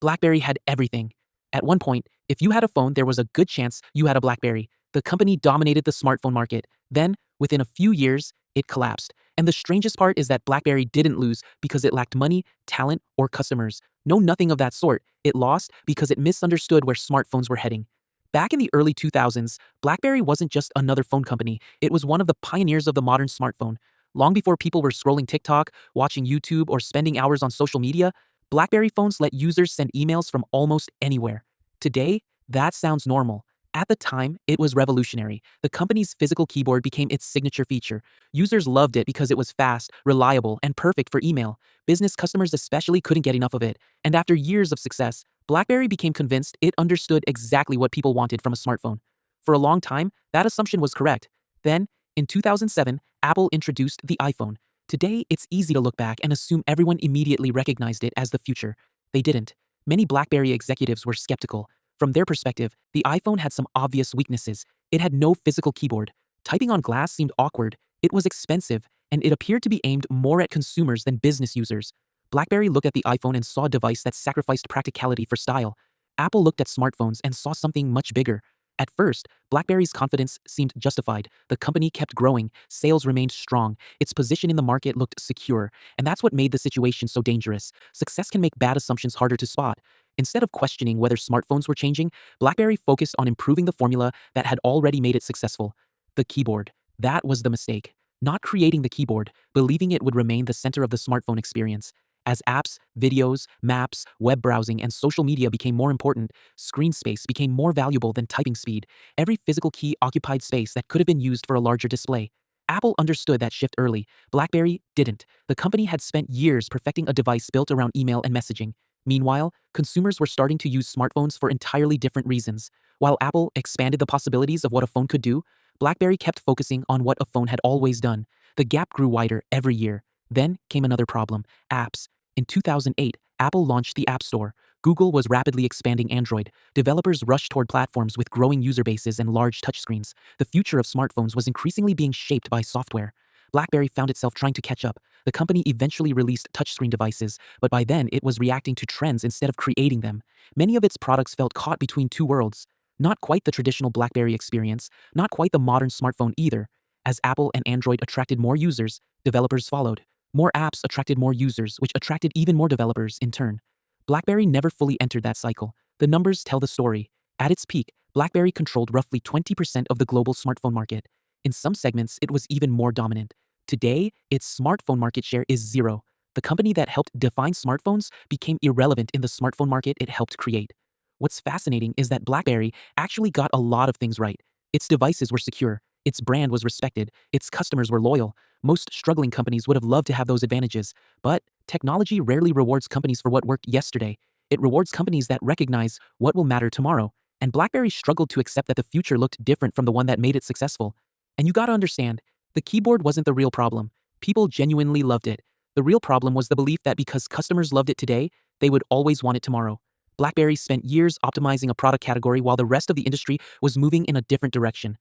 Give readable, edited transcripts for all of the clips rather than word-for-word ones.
BlackBerry had everything. At one point, if you had a phone, there was a good chance you had a BlackBerry. The company dominated the smartphone market. Then, within a few years, it collapsed. And the strangest part is that BlackBerry didn't lose because it lacked money, talent, or customers. No, nothing of that sort. It lost because it misunderstood where smartphones were heading. Back in the early 2000s, BlackBerry wasn't just another phone company, it was one of the pioneers of the modern smartphone. Long before people were scrolling TikTok, watching YouTube, or spending hours on social media, BlackBerry phones let users send emails from almost anywhere. Today, that sounds normal. At the time, it was revolutionary. The company's physical keyboard became its signature feature. Users loved it because it was fast, reliable, and perfect for email. Business customers especially couldn't get enough of it. And after years of success, BlackBerry became convinced it understood exactly what people wanted from a smartphone. For a long time, that assumption was correct. Then, in 2007, Apple introduced the iPhone. Today, it's easy to look back and assume everyone immediately recognized it as the future. They didn't. Many BlackBerry executives were skeptical. From their perspective, the iPhone had some obvious weaknesses. It had no physical keyboard. Typing on glass seemed awkward. It was expensive, and it appeared to be aimed more at consumers than business users. BlackBerry looked at the iPhone and saw a device that sacrificed practicality for style. Apple looked at smartphones and saw something much bigger. At first, BlackBerry's confidence seemed justified. The company kept growing, sales remained strong, its position in the market looked secure, and that's what made the situation so dangerous. Success can make bad assumptions harder to spot. Instead of questioning whether smartphones were changing, BlackBerry focused on improving the formula that had already made it successful. The keyboard. That was the mistake. Not creating the keyboard, believing it would remain the center of the smartphone experience. As apps, videos, maps, web browsing, and social media became more important, screen space became more valuable than typing speed. Every physical key occupied space that could have been used for a larger display. Apple understood that shift early. BlackBerry didn't. The company had spent years perfecting a device built around email and messaging. Meanwhile, consumers were starting to use smartphones for entirely different reasons. While Apple expanded the possibilities of what a phone could do, BlackBerry kept focusing on what a phone had always done. The gap grew wider every year. Then came another problem: apps. In 2008, Apple launched the App Store. Google was rapidly expanding Android. Developers rushed toward platforms with growing user bases and large touchscreens. The future of smartphones was increasingly being shaped by software. BlackBerry found itself trying to catch up. The company eventually released touchscreen devices, but by then it was reacting to trends instead of creating them. Many of its products felt caught between two worlds. Not quite the traditional BlackBerry experience, not quite the modern smartphone either. As Apple and Android attracted more users, developers followed. More apps attracted more users, which attracted even more developers in turn. BlackBerry never fully entered that cycle. The numbers tell the story. At its peak, BlackBerry controlled roughly 20% of the global smartphone market. In some segments, it was even more dominant. Today, its smartphone market share is zero. The company that helped define smartphones became irrelevant in the smartphone market it helped create. What's fascinating is that BlackBerry actually got a lot of things right. Its devices were secure, its brand was respected, its customers were loyal. Most struggling companies would have loved to have those advantages, but technology rarely rewards companies for what worked yesterday. It rewards companies that recognize what will matter tomorrow. And BlackBerry struggled to accept that the future looked different from the one that made it successful. And you gotta understand, the keyboard wasn't the real problem. People genuinely loved it. The real problem was the belief that because customers loved it today, they would always want it tomorrow. BlackBerry spent years optimizing a product category while the rest of the industry was moving in a different direction.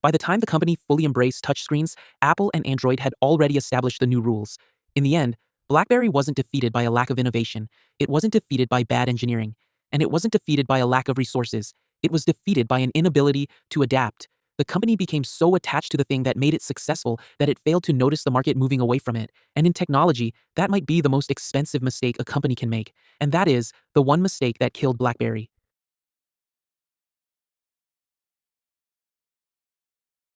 By the time the company fully embraced touchscreens, Apple and Android had already established the new rules. In the end, BlackBerry wasn't defeated by a lack of innovation. It wasn't defeated by bad engineering. And it wasn't defeated by a lack of resources. It was defeated by an inability to adapt. The company became so attached to the thing that made it successful that it failed to notice the market moving away from it. And in technology, that might be the most expensive mistake a company can make. And that is the one mistake that killed BlackBerry.